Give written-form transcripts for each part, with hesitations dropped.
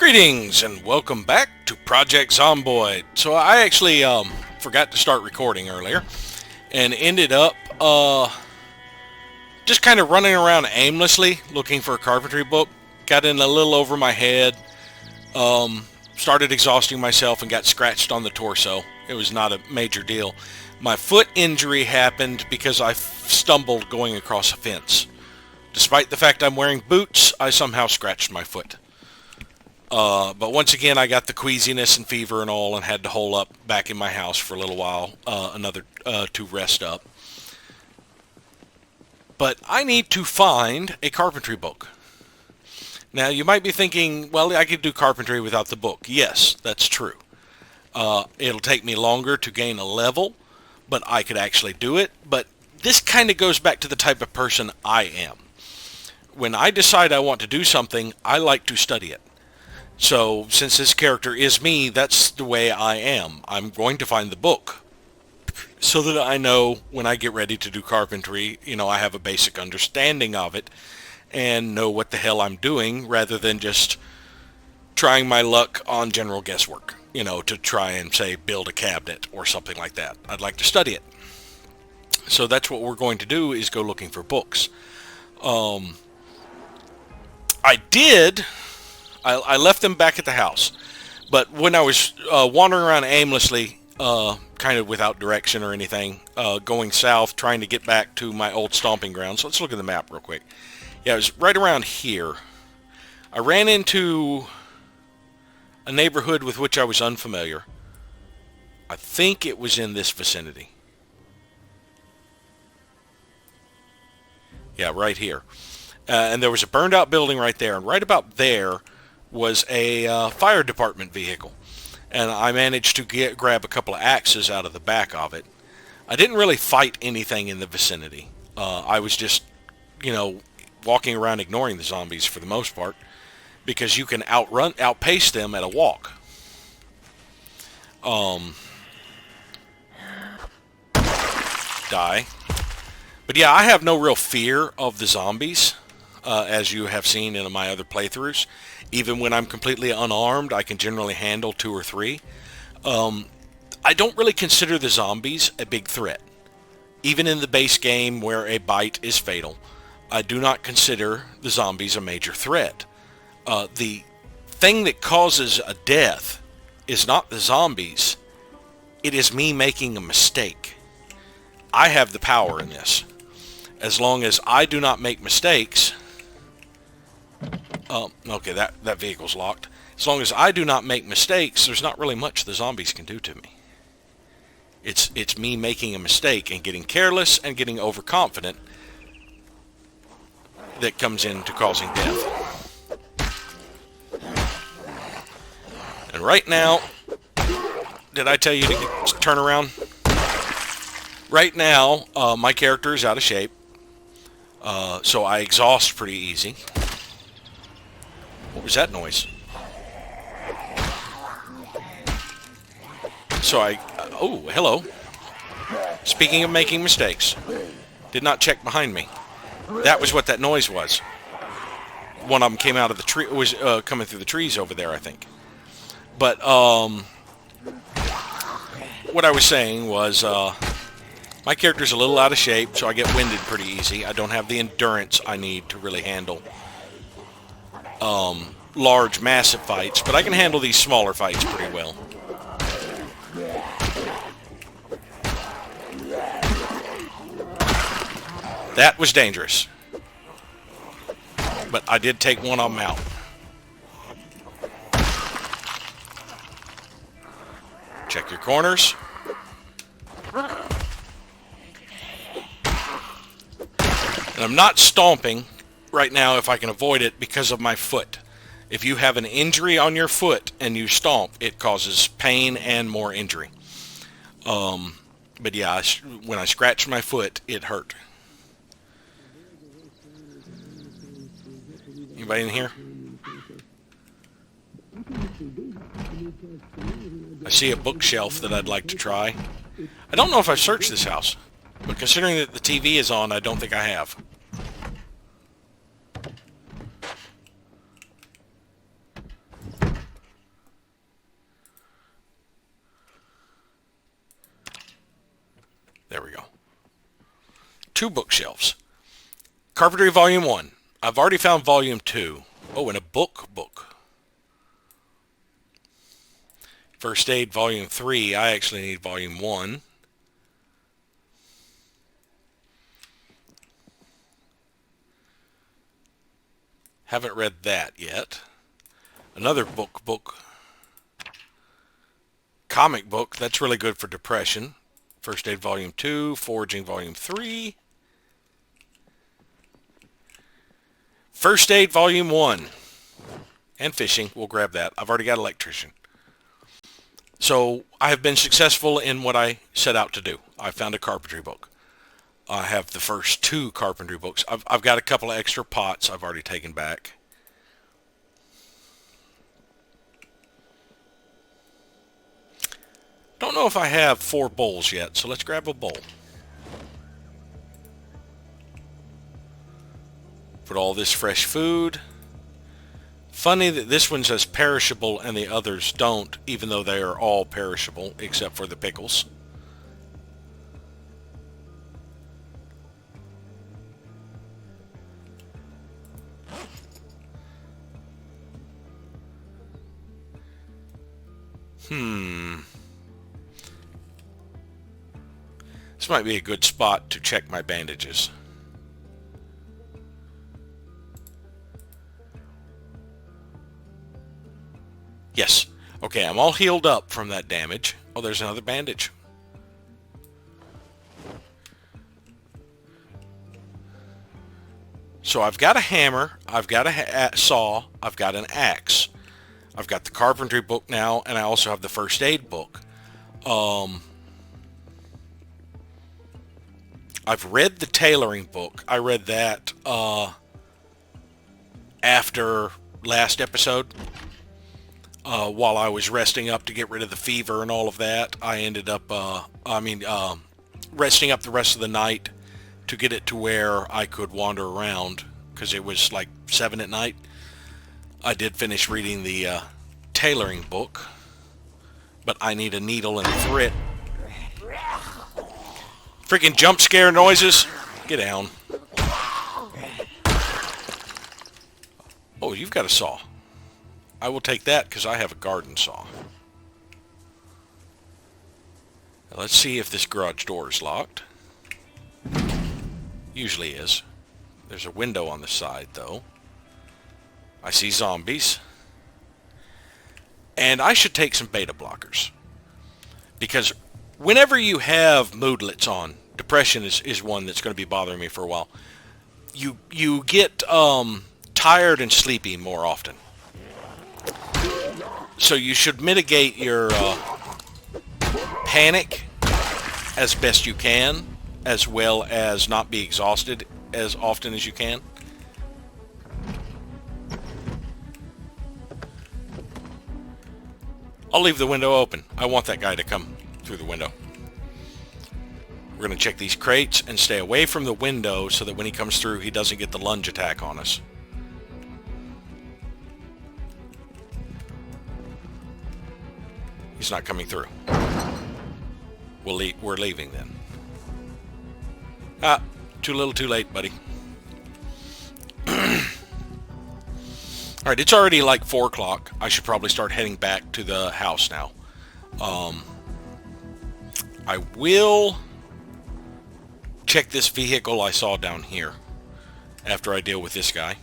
Greetings and welcome back to Project Zomboid. So I actually forgot to start recording earlier and ended up just kind of running around aimlessly looking for a carpentry book. Got in a little over my head, started exhausting myself and got scratched on the torso. It was not a major deal. My foot injury happened because I stumbled going across a fence. Despite the fact I'm wearing boots, I somehow scratched my foot. But once again, I got the queasiness and fever and all and had to hole up back in my house for a little while, to rest up. But I need to find a carpentry book. Now, you might be thinking, well, I could do carpentry without the book. Yes, that's true. It'll take me longer to gain a level, but I could actually do it. But this kind of goes back to the type of person I am. When I decide I want to do something, I like to study it. So, since this character is me, that's the way I am. I'm going to find the book so that I know when I get ready to do carpentry, I have a basic understanding of it and know what the hell I'm doing rather than just trying my luck on general guesswork, to try and, say, build a cabinet or something like that. I'd like to study it. So that's what we're going to do, is go looking for books. I left them back at the house, but when I was wandering around aimlessly, kind of without direction or anything, going south, trying to get back to my old stomping grounds. Let's look at the map real quick. Yeah, it was right around here. I ran into a neighborhood with which I was unfamiliar. I think it was in this vicinity. Yeah, right here. And there was a burned out building right there, and right about there was a fire department vehicle, and I managed to grab a couple of axes out of the back of it. I didn't really fight anything in the vicinity. I was just, walking around ignoring the zombies for the most part, because you can outpace them at a walk. Die. But yeah, I have no real fear of the zombies, as you have seen in my other playthroughs. Even when I'm completely unarmed, I can generally handle 2 or 3. I don't really consider the zombies a big threat. Even in the base game where a bite is fatal, I do not consider the zombies a major threat. The thing that causes a death is not the zombies. It is me making a mistake. I have the power in this. As long as I do not make mistakes... okay, that vehicle's locked. As long as I do not make mistakes, there's not really much the zombies can do to me. It's me making a mistake and getting careless and getting overconfident that comes into causing death. And right now, did I tell you to turn around? Right now, my character is out of shape, so I exhaust pretty easy. What was that noise? So oh, hello. Speaking of making mistakes, did not check behind me. That was what that noise was. One of them came out of the tree, was coming through the trees over there, I think. But what I was saying was, my character's a little out of shape, so I get winded pretty easy. I don't have the endurance I need to really handle large, massive fights, but I can handle these smaller fights pretty well. That was dangerous. But I did take one of them out. Check your corners. And I'm not stomping right now if I can avoid it because of my foot. If you have an injury on your foot and you stomp, it causes pain and more injury. But yeah, when I scratched my foot, it hurt. Anybody in here? I see a bookshelf that I'd like to try. I don't know if I've searched this house, but considering that the TV is on, I don't think I have. 2 bookshelves. Carpentry Volume 1. I've already found Volume 2. Oh, and a book. First Aid Volume 3. I actually need Volume 1. Haven't read that yet. Another book. Comic book. That's really good for depression. First Aid Volume 2. Foraging Volume 3. First Aid Volume 1. And fishing. We'll grab that. I've already got electrician. So I have been successful in what I set out to do. I found a carpentry book. I have the first 2 carpentry books. I've got a couple of extra pots I've already taken back. Don't know if I have 4 bowls yet, so let's grab a bowl. Put all this fresh food. Funny that this one says perishable and the others don't, even though they are all perishable, except for the pickles. This might be a good spot to check my bandages. Yes. Okay, I'm all healed up from that damage. Oh, there's another bandage. So I've got a hammer, I've got a saw, I've got an axe. I've got the carpentry book now, and I also have the first aid book. I've read the tailoring book. I read that after last episode. While I was resting up to get rid of the fever and all of that, I ended up, resting up the rest of the night to get it to where I could wander around, because it was like 7 at night. I did finish reading the tailoring book, but I need a needle and thread. Freaking jump scare noises. Get down. Oh, you've got a saw. I will take that because I have a garden saw. Now let's see if this garage door is locked. Usually is. There's a window on the side though. I see zombies. And I should take some beta blockers. Because whenever you have moodlets on, depression is one that's going to be bothering me for a while. You get tired and sleepy more often. So you should mitigate your panic as best you can, as well as not be exhausted as often as you can. I'll leave the window open. I want that guy to come through the window. We're going to check these crates and stay away from the window so that when he comes through, he doesn't get the lunge attack on us. He's not coming through. We're leaving then. Ah, too little too late, buddy. Alright, it's already like 4 o'clock. I should probably start heading back to the house now. I will check this vehicle I saw down here after I deal with this guy.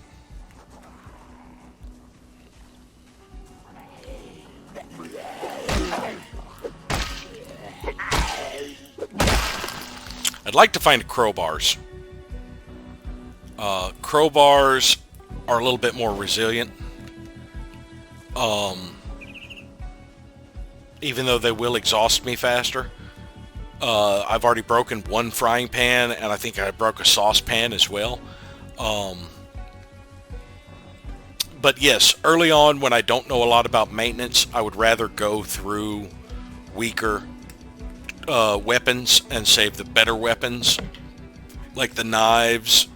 I'd like to find crowbars. Crowbars are a little bit more resilient. Even though they will exhaust me faster. I've already broken 1 frying pan, and I think I broke a saucepan as well. But yes, early on when I don't know a lot about maintenance, I would rather go through weaker weapons and save the better weapons, like the knives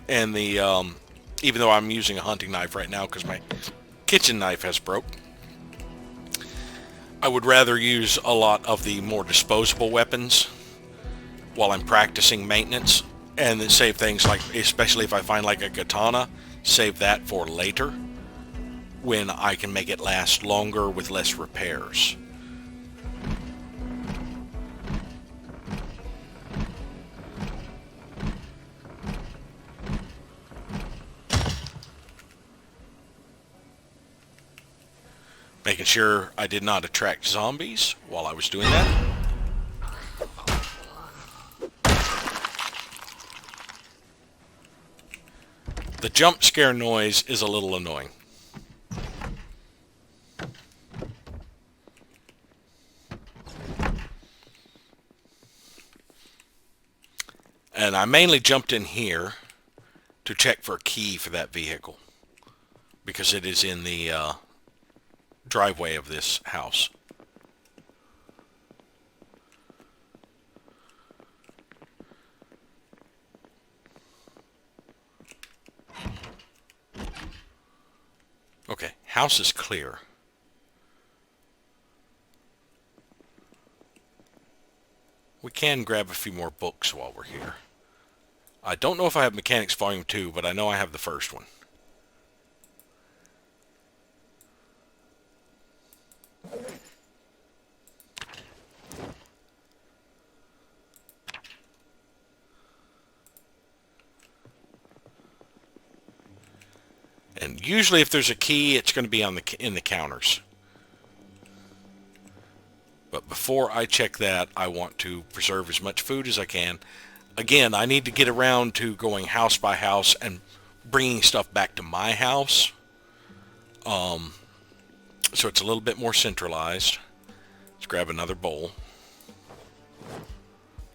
and the even though I'm using a hunting knife right now because my kitchen knife has broke, I would rather use a lot of the more disposable weapons while I'm practicing maintenance And then save things like, especially if I find like a katana, save that for later when I can make it last longer with less repairs. Making sure I did not attract zombies while I was doing that. The jump scare noise is a little annoying. And I mainly jumped in here to check for a key for that vehicle, because it is in the driveway of this house. Okay, house is clear. We can grab a few more books while we're here. I don't know if I have Mechanics Volume 2, but I know I have the first one. And usually if there's a key, it's going to be on in the counters. But before I check that, I want to preserve as much food as I can. Again, I need to get around to going house by house and bringing stuff back to my house. So it's a little bit more centralized. Let's grab another bowl.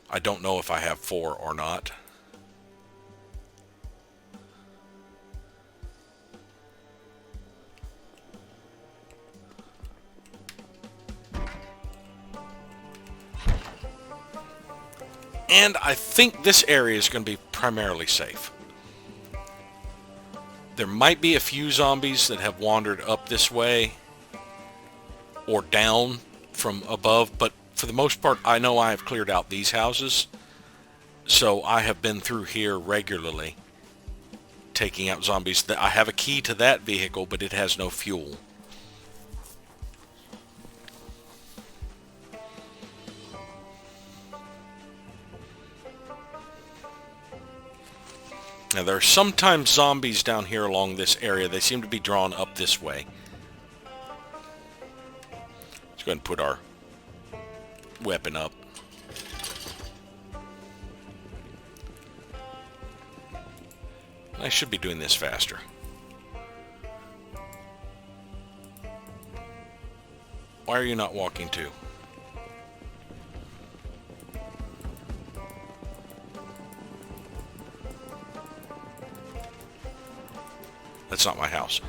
I don't know if I have 4 or not. And I think this area is going to be primarily safe. There might be a few zombies that have wandered up this way or down from above, but for the most part, I know I have cleared out these houses. So I have been through here regularly, taking out zombies. I have a key to that vehicle, but it has no fuel. Now, there are sometimes zombies down here along this area. They seem to be drawn up this way. Let's go ahead and put our weapon up. I should be doing this faster. Why are you not walking too? That's not my house.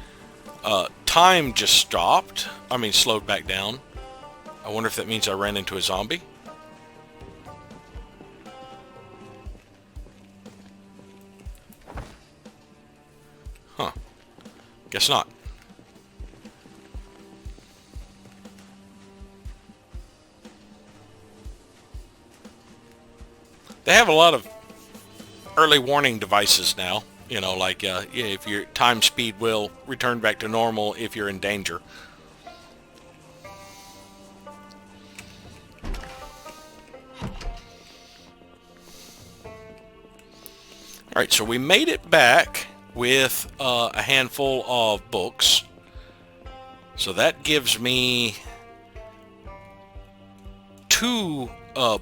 Time just stopped. I mean, slowed back down. I wonder if that means I ran into a zombie. Huh. Guess not. They have a lot of early warning devices now. You know, like if your time speed will return back to normal if you're in danger. Alright, so we made it back with a handful of books. So that gives me 2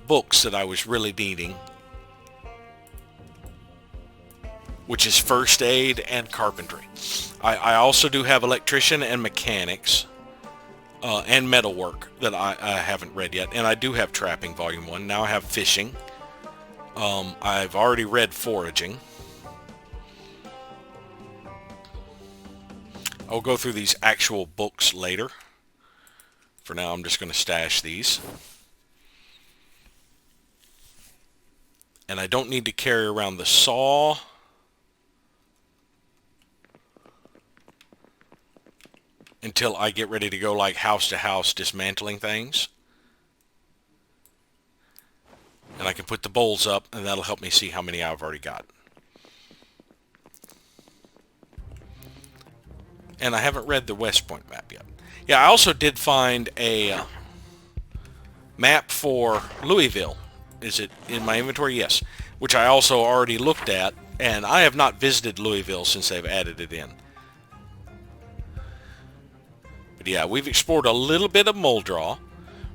books that I was really needing, which is first aid and carpentry. I also do have electrician and mechanics and metalwork that I haven't read yet. And I do have trapping volume 1. Now I have fishing. I've already read foraging. I'll go through these actual books later. For now, I'm just going to stash these. And I don't need to carry around the saw. Until I get ready to go like house to house dismantling things. And I can put the bowls up, and that'll help me see how many I've already got. And I haven't read the West Point map yet. Yeah, I also did find a map for Louisville. Is it in my inventory? Yes. Which I also already looked at, and I have not visited Louisville since they've added it in. But yeah, we've explored a little bit of Muldraw.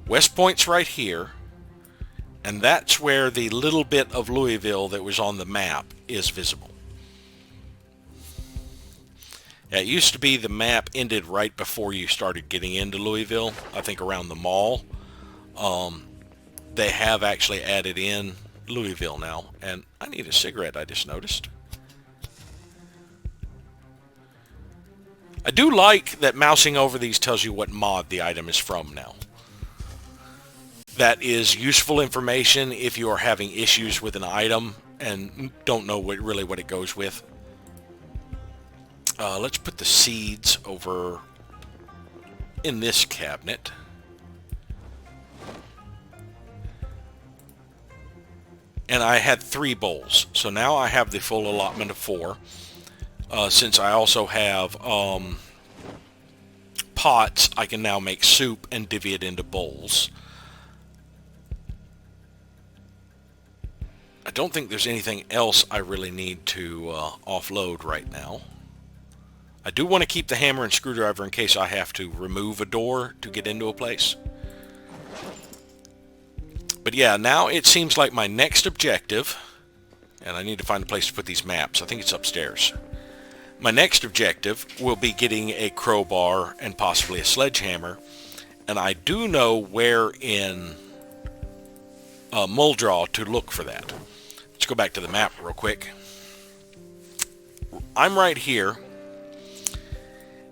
West Point's right here, and that's where the little bit of Louisville that was on the map is visible. Yeah, it used to be the map ended right before you started getting into Louisville, I think around the mall. They have actually added in Louisville now, and I need a cigarette, I just noticed. I do like that mousing over these tells you what mod the item is from now. That is useful information if you are having issues with an item and don't know really what it goes with. Let's put the seeds over in this cabinet. And I had 3 bowls, so now I have the full allotment of 4. Since I also have pots, I can now make soup and divvy it into bowls. I don't think there's anything else I really need to offload right now. I do want to keep the hammer and screwdriver in case I have to remove a door to get into a place. But yeah, now it seems like my next objective, and I need to find a place to put these maps. I think it's upstairs. My next objective will be getting a crowbar and possibly a sledgehammer. And I do know where in Muldraw to look for that. Let's go back to the map real quick. I'm right here.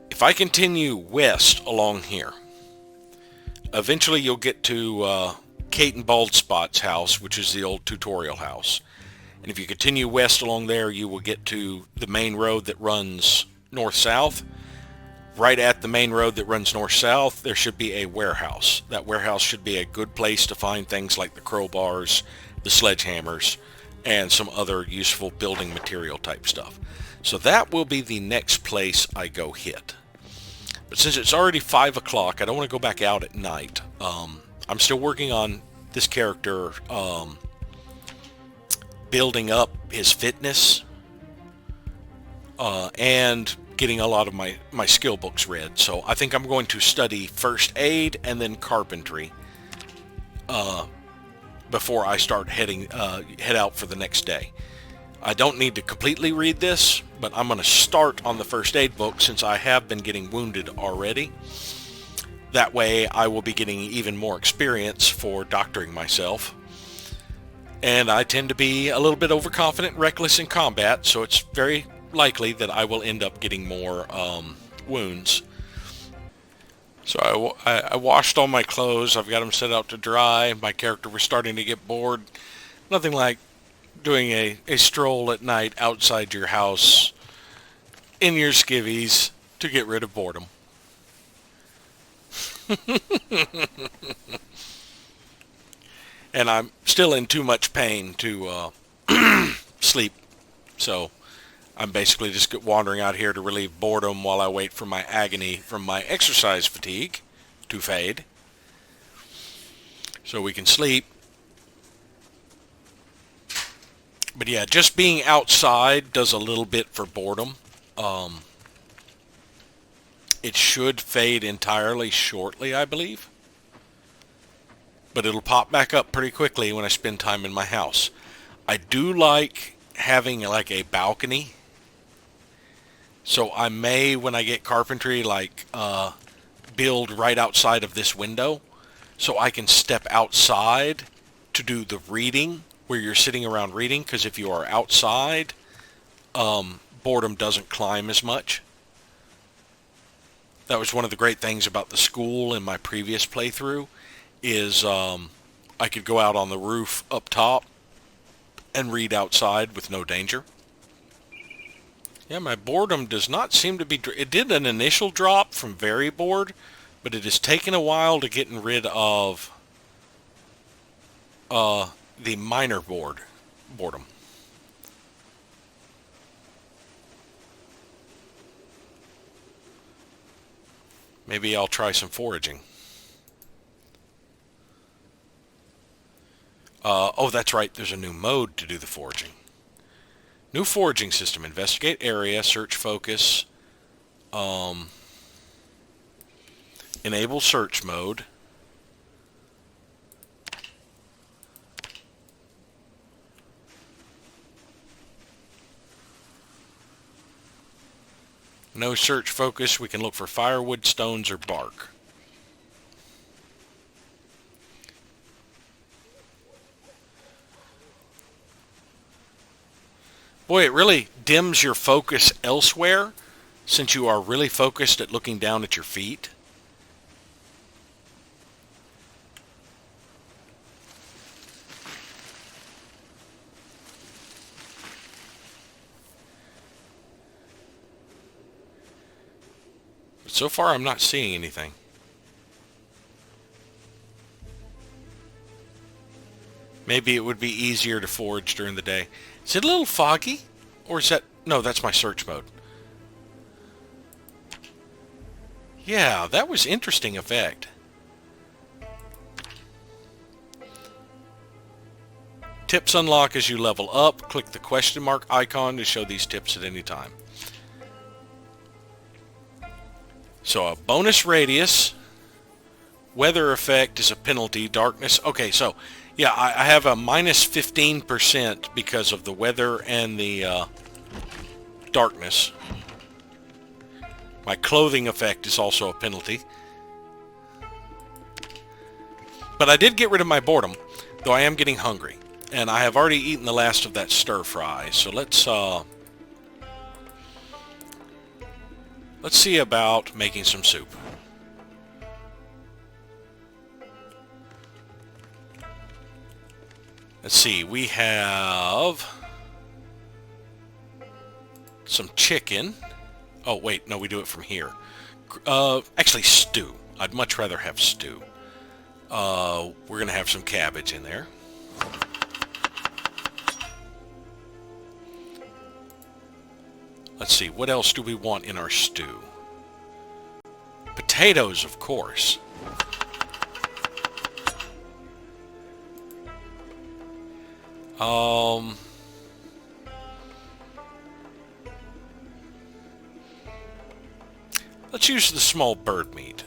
If I continue west along here, eventually you'll get to Kate and Baldspot's house, which is the old tutorial house. And if you continue west along there, you will get to the main road that runs north-south. Right at the main road that runs north-south, there should be a warehouse. That warehouse should be a good place to find things like the crowbars, the sledgehammers, and some other useful building material type stuff. So that will be the next place I go hit. But since it's already 5 o'clock, I don't want to go back out at night. I'm still working on this character building up his fitness and getting a lot of my skill books read. So I think I'm going to study first aid and then carpentry before I start head out for the next day. I don't need to completely read this, but I'm going to start on the first aid book since I have been getting wounded already. That way I will be getting even more experience for doctoring myself. And I tend to be a little bit overconfident and reckless in combat, so it's very likely that I will end up getting more wounds. So I washed all my clothes. I've got them set out to dry. My character was starting to get bored. Nothing like doing a stroll at night outside your house in your skivvies to get rid of boredom. And I'm still in too much pain to sleep, so I'm basically just wandering out here to relieve boredom while I wait for my agony from my exercise fatigue to fade, so we can sleep. But yeah, just being outside does a little bit for boredom. It should fade entirely shortly, I believe. But it'll pop back up pretty quickly when I spend time in my house. I do like having like a balcony. So I may, when I get carpentry, like build right outside of this window. So I can step outside to do the reading where you're sitting around reading. Because if you are outside, boredom doesn't climb as much. That was one of the great things about the school in my previous playthrough. Is I could go out on the roof up top and read outside with no danger. Yeah, my boredom does not seem to be... It did an initial drop from very bored, but it has taken a while to getting rid of the minor boredom. Maybe I'll try some foraging. Oh, that's right. There's a new mode to do the foraging. New foraging system. Investigate area. Search focus. Enable search mode. No search focus. We can look for firewood, stones, or bark. Boy, it really dims your focus elsewhere since you are really focused at looking down at your feet. But so far, I'm not seeing anything. Maybe it would be easier to forage during the day. Is it a little foggy? Or is that... No, that's my search mode. Yeah, that was interesting effect. Tips unlock as you level up. Click the question mark icon to show these tips at any time. So a bonus radius. Weather effect is a penalty. Darkness. Okay, so... Yeah, I have a minus 15% because of the weather and the darkness. My clothing effect is also a penalty. But I did get rid of my boredom, though I am getting hungry. And I have already eaten the last of that stir fry, so let's see about making some soup. Let's see, we have some chicken. Oh, wait, no, we do it from here. Actually, stew. I'd much rather have stew. We're going to have some cabbage in there. Let's see, what else do we want in our stew? Potatoes, of course. Let's use the small bird meat.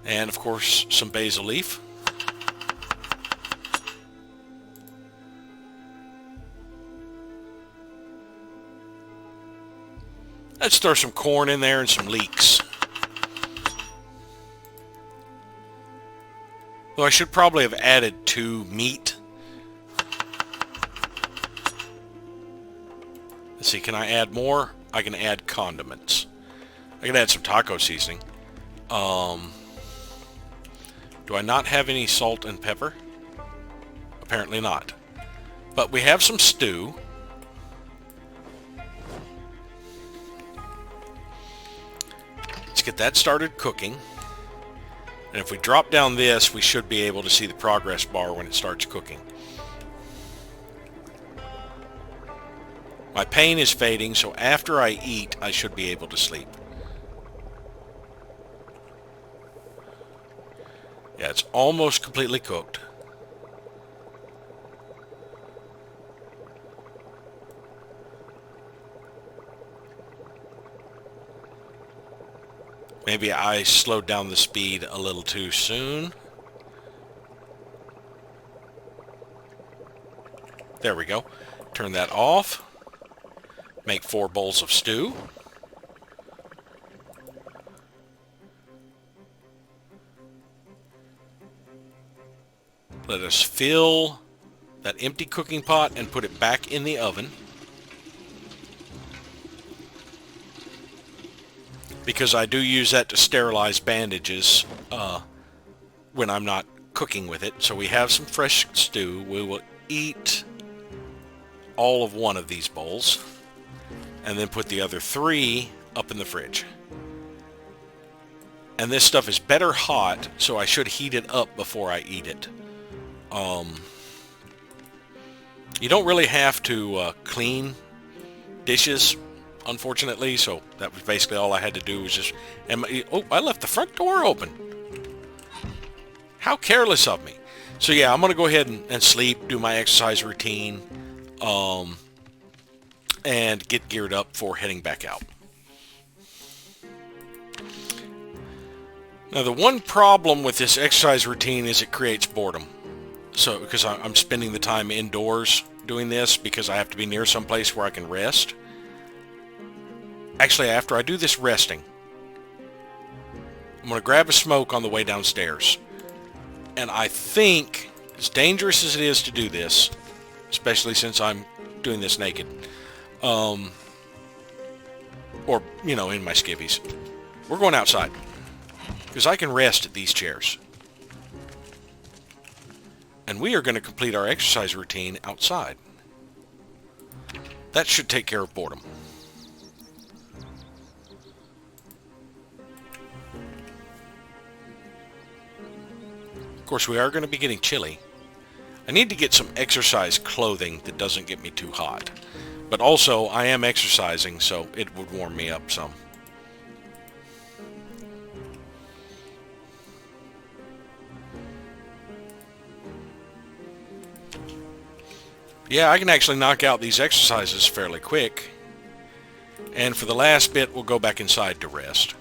And, of course, some basil leaf. Let's throw some corn in there and some leeks. Though I should probably have added 2 meat. Let's see, can I add more? I can add condiments. I can add some taco seasoning. Do I not have any salt and pepper? Apparently not. But we have some stew. Let's get that started cooking. And if we drop down this, we should be able to see the progress bar when it starts cooking. My pain is fading, so after I eat, I should be able to sleep. Yeah, it's almost completely cooked. Maybe I slowed down the speed a little too soon. There we go. Turn that off. Make 4 bowls of stew. Let us fill that empty cooking pot and put it back in the oven. Because I do use that to sterilize bandages when I'm not cooking with it. So we have some fresh stew. We will eat all of one of these bowls and then put the other 3 up in the fridge. And this stuff is better hot, so I should heat it up before I eat it. You don't really have to clean dishes, unfortunately, so that was basically all I had to do was just... oh, I left the front door open. How careless of me. So yeah, I'm going to go ahead and sleep, do my exercise routine, and get geared up for heading back out. Now, the one problem with this exercise routine is it creates boredom. So, because I'm spending the time indoors doing this because I have to be near someplace where I can rest. Actually, after I do this resting, I'm going to grab a smoke on the way downstairs. And I think, as dangerous as it is to do this, especially since I'm doing this naked, or, you know, in my skivvies, we're going outside. Because I can rest at these chairs. And we are going to complete our exercise routine outside. That should take care of boredom. Of course, we are going to be getting chilly. I need to get some exercise clothing that doesn't get me too hot. But also, I am exercising, so it would warm me up some. Yeah, I can actually knock out these exercises fairly quick. And for the last bit, we'll go back inside to rest.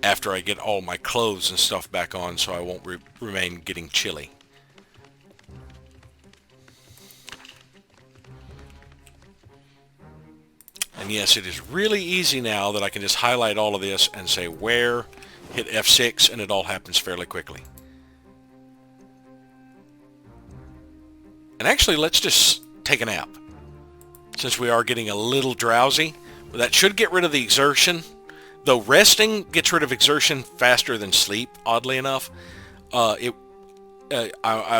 After I get all my clothes and stuff back on so I won't remain getting chilly. And yes, it is really easy now that I can just highlight all of this and say where, hit F6, and it all happens fairly quickly. And actually, let's just take a nap. Since we are getting a little drowsy. That should get rid of the exertion. Though resting gets rid of exertion faster than sleep, oddly enough. I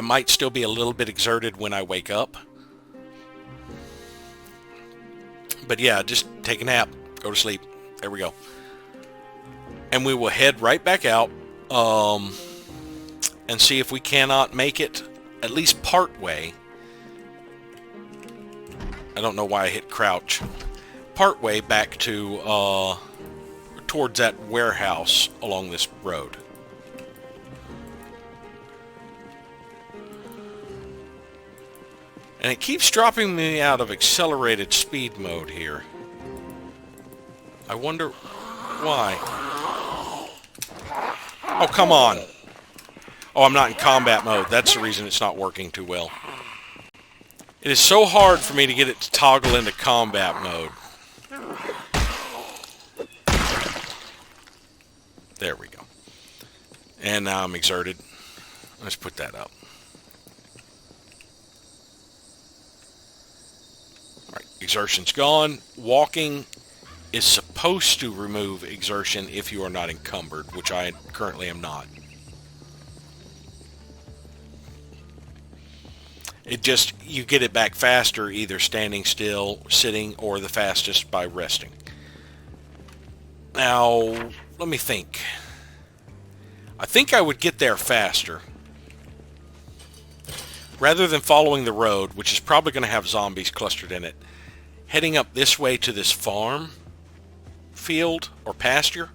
might still be a little bit exerted when I wake up. But yeah, just take a nap. Go to sleep. There we go. And we will head right back out. And see if we cannot make it at least part way. I don't know why I hit crouch. Part way back to towards that warehouse along this road. And it keeps dropping me out of accelerated speed mode here. I wonder why. Oh, come on. Oh, I'm not in combat mode. That's the reason it's not working too well. It is so hard for me to get it to toggle into combat mode. There we go. And now I'm exerted. Let's put that up. Alright, exertion's gone. Walking is supposed to remove exertion if you are not encumbered, which I currently am not. It just, you get it back faster either standing still, sitting, or the fastest by resting. Now, let me think. I think I would get there faster. Rather than following the road, which is probably going to have zombies clustered in it, heading up this way to this farm, field, or pasture,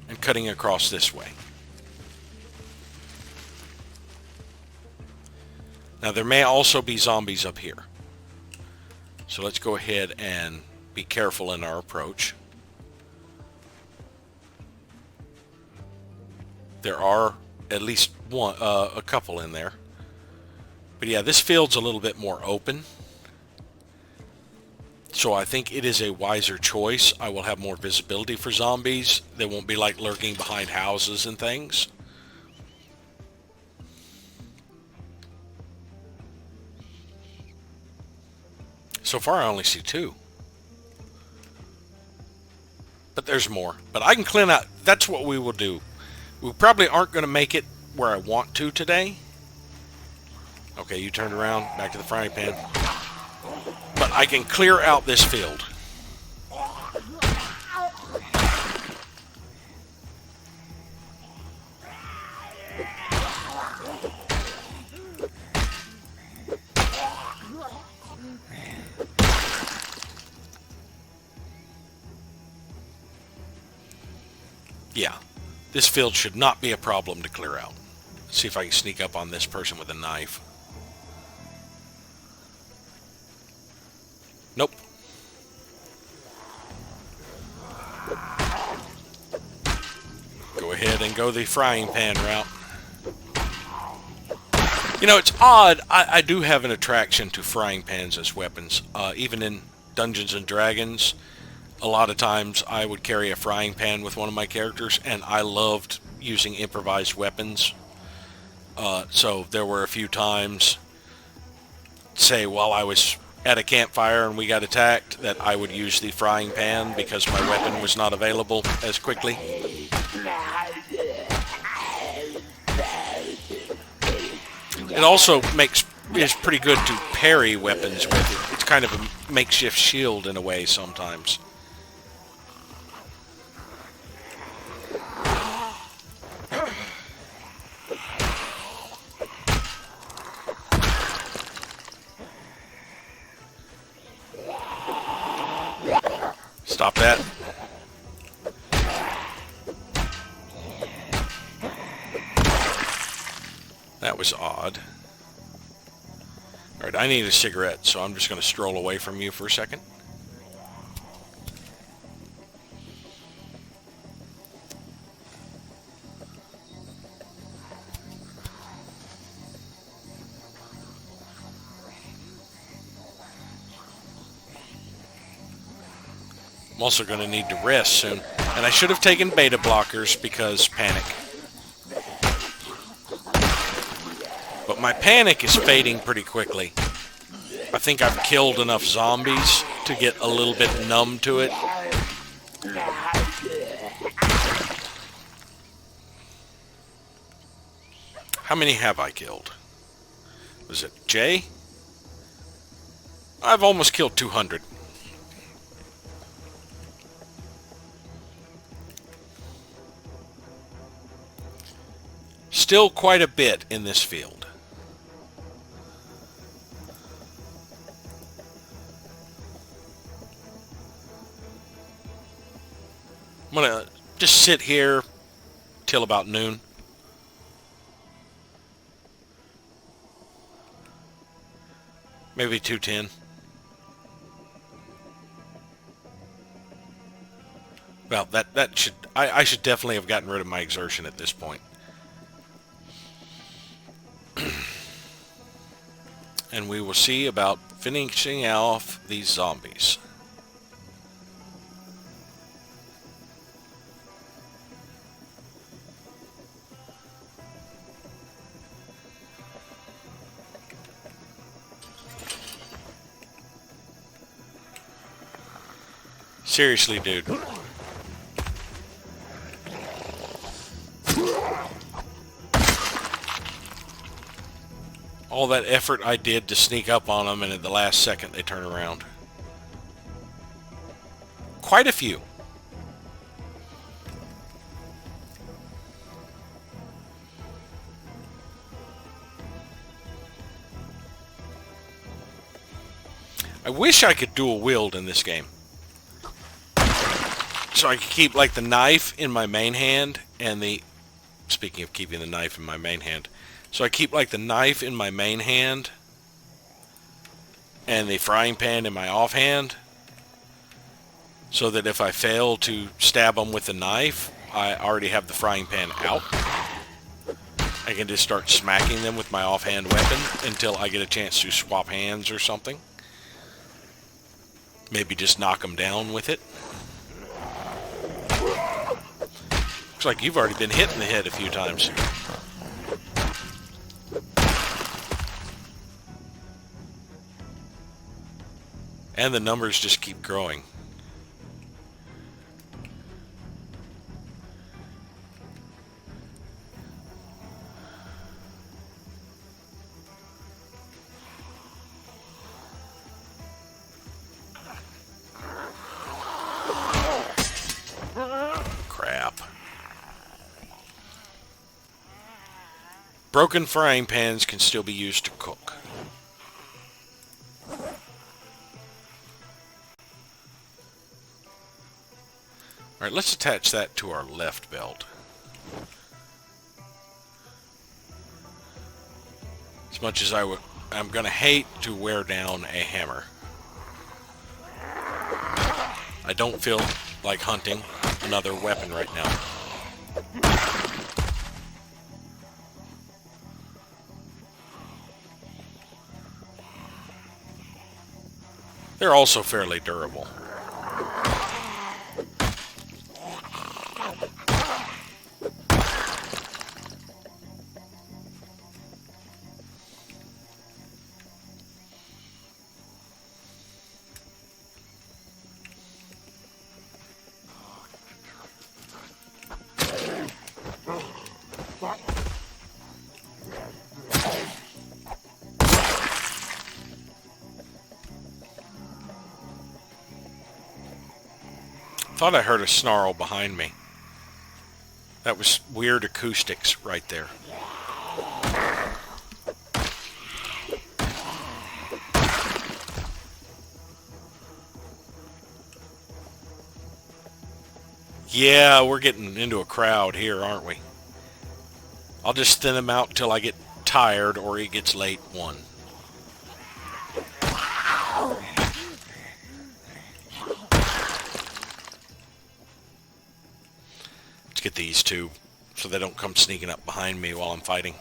and cutting across this way. Now, there may also be zombies up here. So let's go ahead and be careful in our approach. There are at least one, a couple in there. But yeah, this field's a little bit more open. So I think it is a wiser choice. I will have more visibility for zombies. They won't be like lurking behind houses and things. So far I only see two. But there's more. But I can clean out. That's what we will do. We probably aren't going to make it where I want to today. Okay, you turned around. Back to the frying pan. But I can clear out this field. Yeah, this field should not be a problem to clear out. Let's see if I can sneak up on this person with a knife. Nope. Go ahead and go the frying pan route. You know, it's odd. I do have an attraction to frying pans as weapons. Even in Dungeons and Dragons, a lot of times I would carry a frying pan with one of my characters, and I loved using improvised weapons. So there were a few times, say while I was at a campfire and we got attacked, that I would use the frying pan because my weapon was not available as quickly. It also is pretty good to parry weapons with it. It's kind of a makeshift shield in a way sometimes. Stop that. That was odd. Alright, I need a cigarette, so I'm just going to stroll away from you for a second. I'm also going to need to rest soon. And I should have taken beta blockers because panic. But my panic is fading pretty quickly. I think I've killed enough zombies to get a little bit numb to it. How many have I killed? Was it Jay? I've almost killed 200. Still quite a bit in this field. I'm going to just sit here till about noon. Maybe 2:10. Well, that should... I should definitely have gotten rid of my exertion at this point. And we will see about finishing off these zombies. Seriously, dude. All that effort I did to sneak up on them, and at the last second they turn around. Quite a few. I wish I could dual wield in this game. So I could keep like the knife in my main hand and the... Speaking of keeping the knife in my main hand. So I keep like the knife in my main hand and the frying pan in my offhand, so that if I fail to stab them with the knife, I already have the frying pan out. I can just start smacking them with my offhand weapon until I get a chance to swap hands or something. Maybe just knock them down with it. Looks like you've already been hit in the head a few times. And the numbers just keep growing. Crap. Broken frying pans can still be used to cook. Alright, let's attach that to our left belt. As much as I'm going to hate to wear down a hammer. I don't feel like hunting another weapon right now. They're also fairly durable. Thought I heard a snarl behind me. That was weird acoustics right there. Yeah, we're getting into a crowd here, aren't we? I'll just thin them out till I get tired or it gets late. One. Let's get these two so they don't come sneaking up behind me while I'm fighting.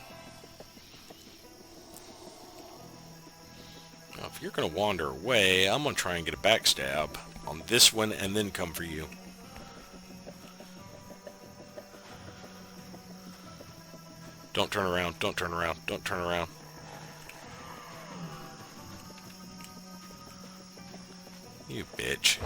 Now, if you're going to wander away, I'm going to try and get a backstab on this one and then come for you. Don't turn around, don't turn around, don't turn around. You bitch.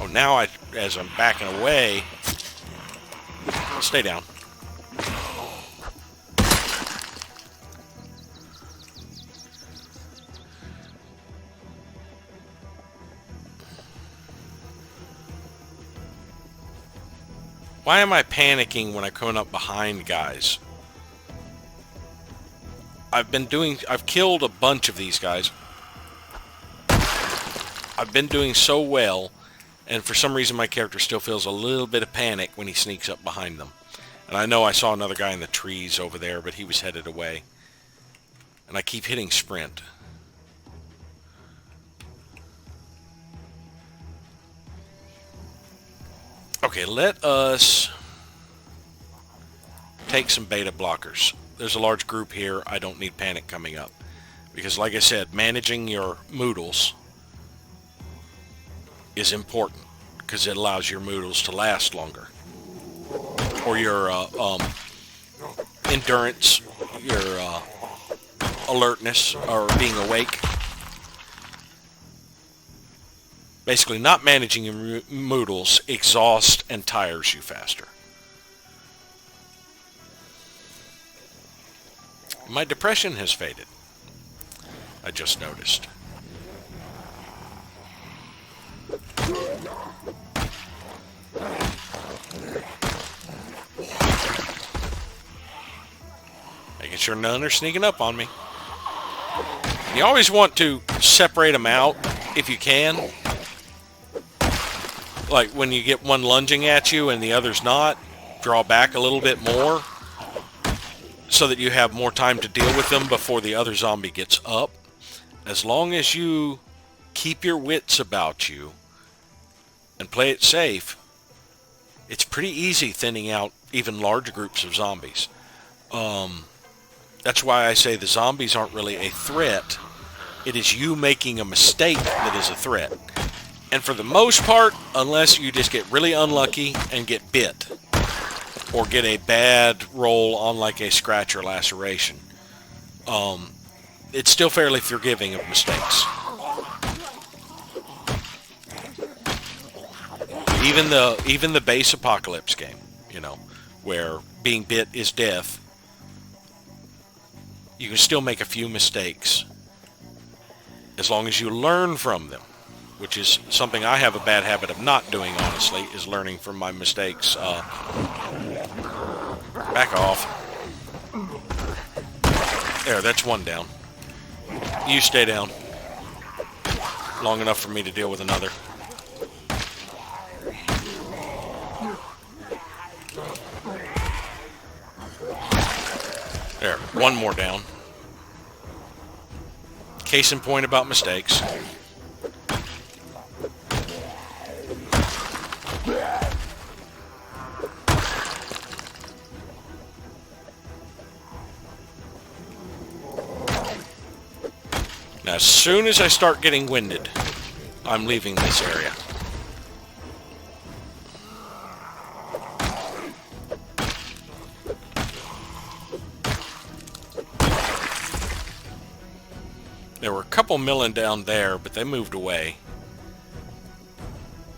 Oh, now as I'm backing away, stay down. Why am I panicking when I'm coming up behind guys? I've killed a bunch of these guys. I've been doing so well, and for some reason my character still feels a little bit of panic when he sneaks up behind them. And I know I saw another guy in the trees over there, but he was headed away. And I keep hitting sprint. Okay, let us take some beta blockers. There's a large group here. I don't need panic coming up. Because like I said, managing your moodles is important. Because it allows your moodles to last longer. Or your endurance, your alertness, or being awake. Basically, not managing your moodles exhausts and tires you faster. My depression has faded. I just noticed. Making sure none are sneaking up on me. You always want to separate them out if you can. Like when you get one lunging at you and the other's not, draw back a little bit more so that you have more time to deal with them before the other zombie gets up. As long as you keep your wits about you and play it safe, it's pretty easy thinning out even large groups of zombies. That's why I say the zombies aren't really a threat. It is you making a mistake that is a threat. And for the most part, unless you just get really unlucky and get bit, or get a bad roll on like a scratch or laceration, it's still fairly forgiving of mistakes. Even the base apocalypse game, you know, where being bit is death, you can still make a few mistakes as long as you learn from them. Which is something I have a bad habit of not doing, honestly, is learning from my mistakes. Back off. There, that's one down. You stay down. Long enough for me to deal with another. There, one more down. Case in point about mistakes. Now, as soon as I start getting winded, I'm leaving this area. There were a couple milling down there, but they moved away.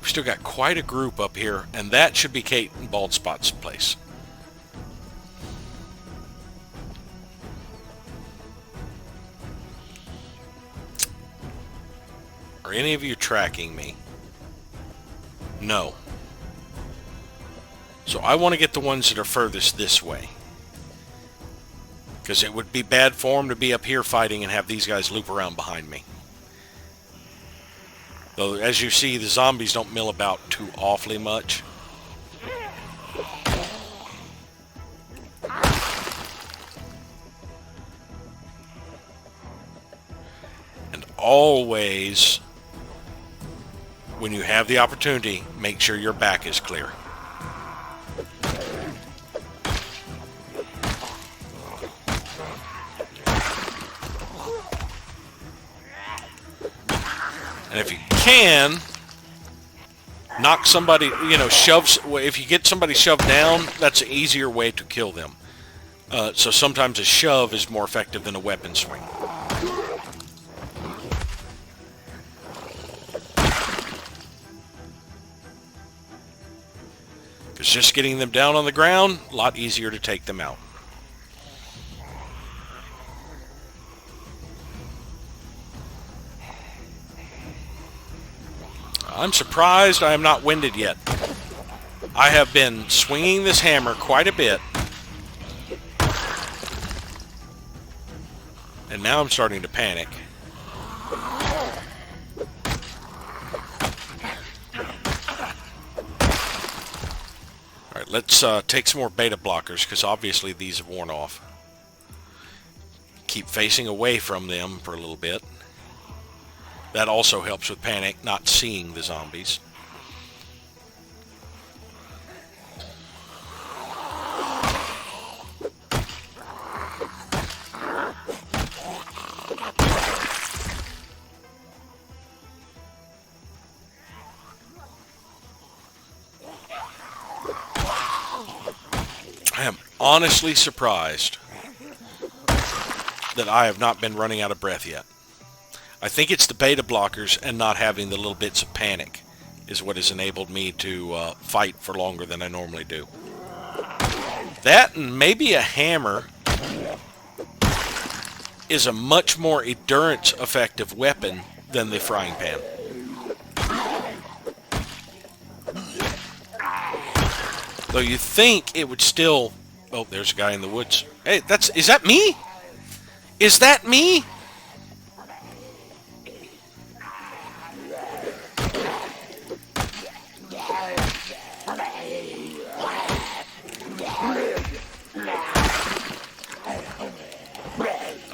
We've still got quite a group up here, and that should be Kate and Baldspot's place. Are any of you tracking me? No. So I want to get the ones that are furthest this way. Because it would be bad form to be up here fighting and have these guys loop around behind me. Though, as you see, the zombies don't mill about too awfully much. And always, when you have the opportunity, make sure your back is clear. And if you can, knock somebody, if you get somebody shoved down, that's an easier way to kill them. So sometimes a shove is more effective than a weapon swing. Because just getting them down on the ground, a lot easier to take them out. I'm surprised I am not winded yet. I have been swinging this hammer quite a bit. And now I'm starting to panic. Alright, let's take some more beta blockers, because obviously these have worn off. Keep facing away from them for a little bit. That also helps with panic, not seeing the zombies. I am honestly surprised that I have not been running out of breath yet. I think it's the beta blockers and not having the little bits of panic is what has enabled me to fight for longer than I normally do. That and maybe a hammer is a much more endurance effective weapon than the frying pan. Though you think it would still... Oh, there's a guy in the woods. Hey, is that me? Is that me?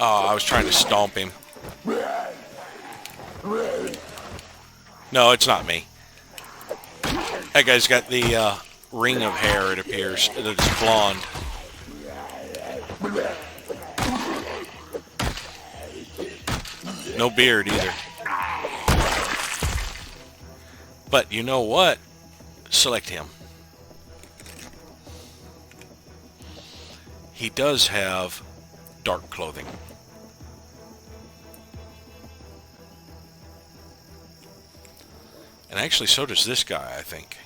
Oh, I was trying to stomp him. No, it's not me. That guy's got the ring of hair, it appears. It's blonde. No beard either. But you know what? Select him. He does have dark clothing. And actually, so does this guy, I think.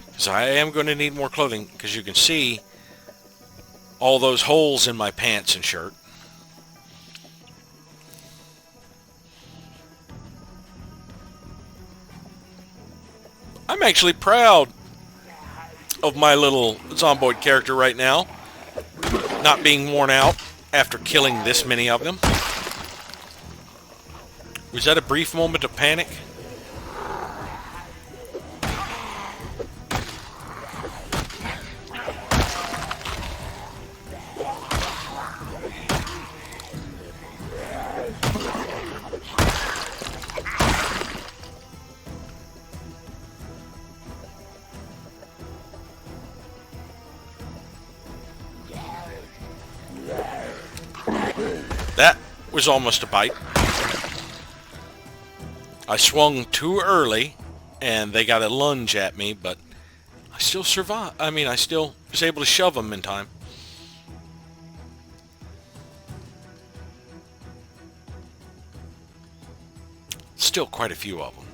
Because I am going to need more clothing, because you can see all those holes in my pants and shirt. I'm actually proud of my little Zomboid character right now, not being worn out after killing this many of them. Was that a brief moment of panic? That was almost a bite. I swung too early, and they got a lunge at me, but I still survived. I mean, I still was able to shove them in time. Still quite a few of them.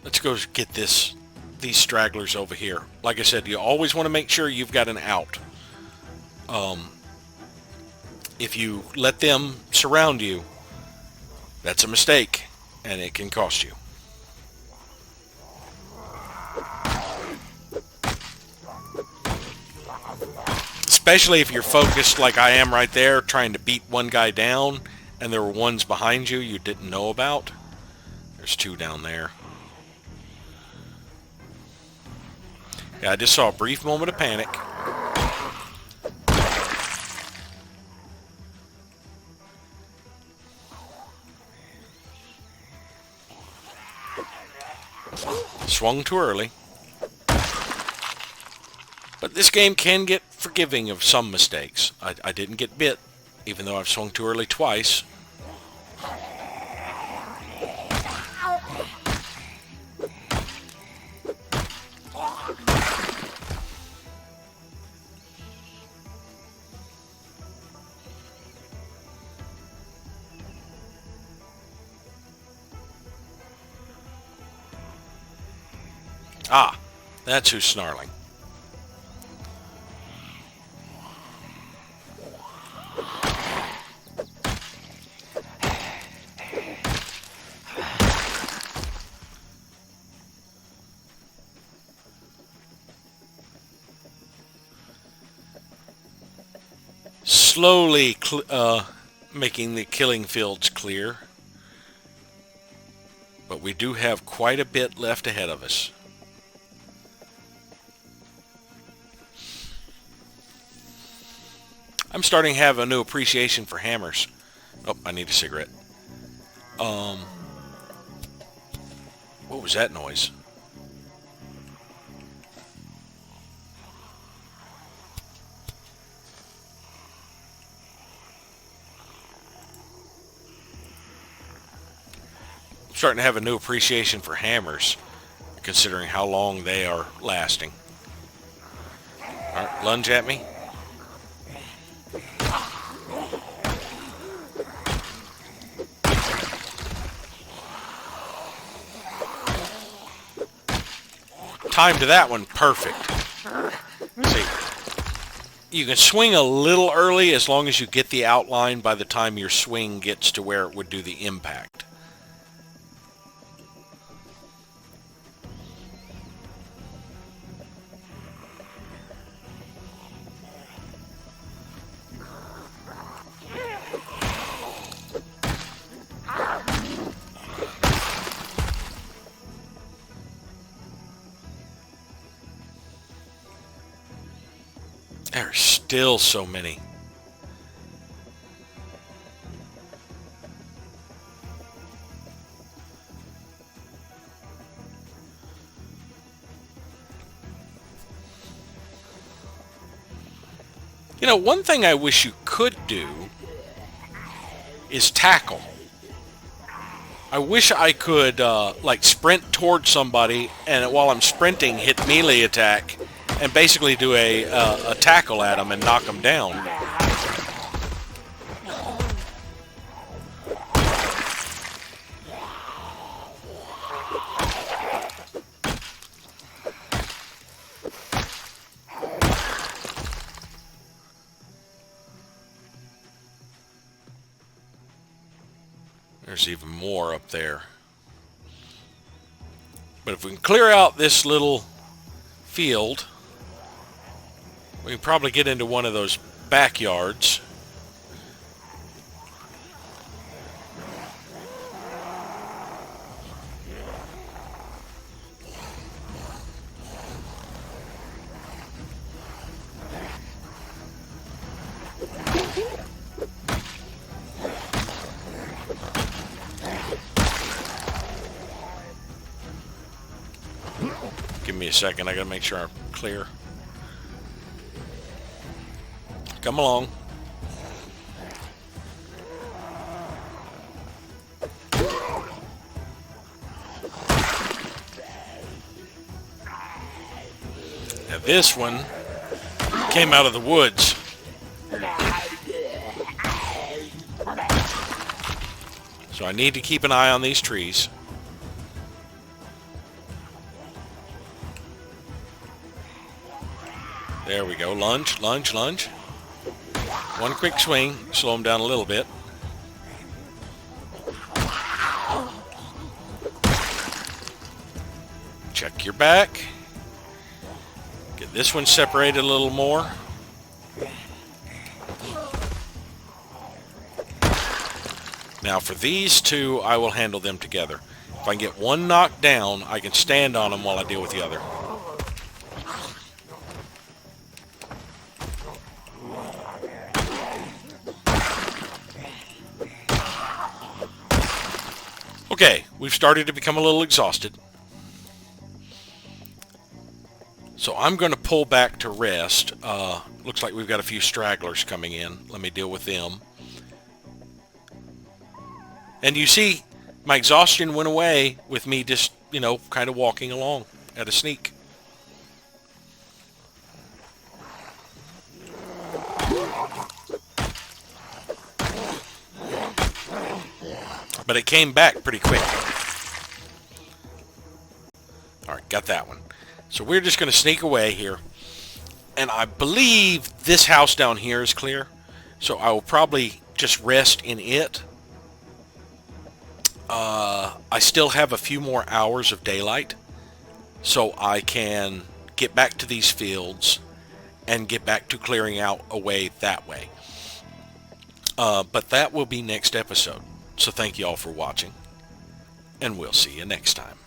Let's go get these stragglers over here. Like I said, you always want to make sure you've got an out. If you let them surround you, that's a mistake, and it can cost you. Especially if you're focused like I am right there, trying to beat one guy down, and there were ones behind you you didn't know about. There's two down there. Yeah, I just saw a brief moment of panic. Swung too early. But this game can get forgiving of some mistakes. I didn't get bit, even though I've swung too early twice. Ah, that's who's snarling. Slowly making the killing fields clear. But we do have quite a bit left ahead of us. I'm starting to have a new appreciation for hammers. Oh, I need a cigarette. What was that noise? I'm starting to have a new appreciation for hammers, considering how long they are lasting. All right, lunge at me. Time to that one, perfect. See, you can swing a little early as long as you get the outline by the time your swing gets to where it would do the impact. There's still so many. You know, one thing I wish you could do is tackle. I wish I could, like, sprint towards somebody and while I'm sprinting hit melee attack and basically do a tackle at them and knock them down. There's even more up there. But if we can clear out this little field. We can probably get into one of those backyards. Give me a second, I gotta make sure I'm clear. Come along. Now this one came out of the woods. So I need to keep an eye on these trees. There we go. Lunge, lunge, lunge. One quick swing. Slow him down a little bit. Check your back. Get this one separated a little more. Now for these two, I will handle them together. If I can get one knocked down, I can stand on them while I deal with the other. Okay, we've started to become a little exhausted. So I'm going to pull back to rest. Looks like we've got a few stragglers coming in. Let me deal with them. And you see, my exhaustion went away with me just, kind of walking along at a sneak. But it came back pretty quick. Alright, got that one. So we're just going to sneak away here. And I believe this house down here is clear. So I will probably just rest in it. I still have a few more hours of daylight. So I can get back to these fields and get back to clearing out a way that way. But that will be next episode. So thank you all for watching, and we'll see you next time.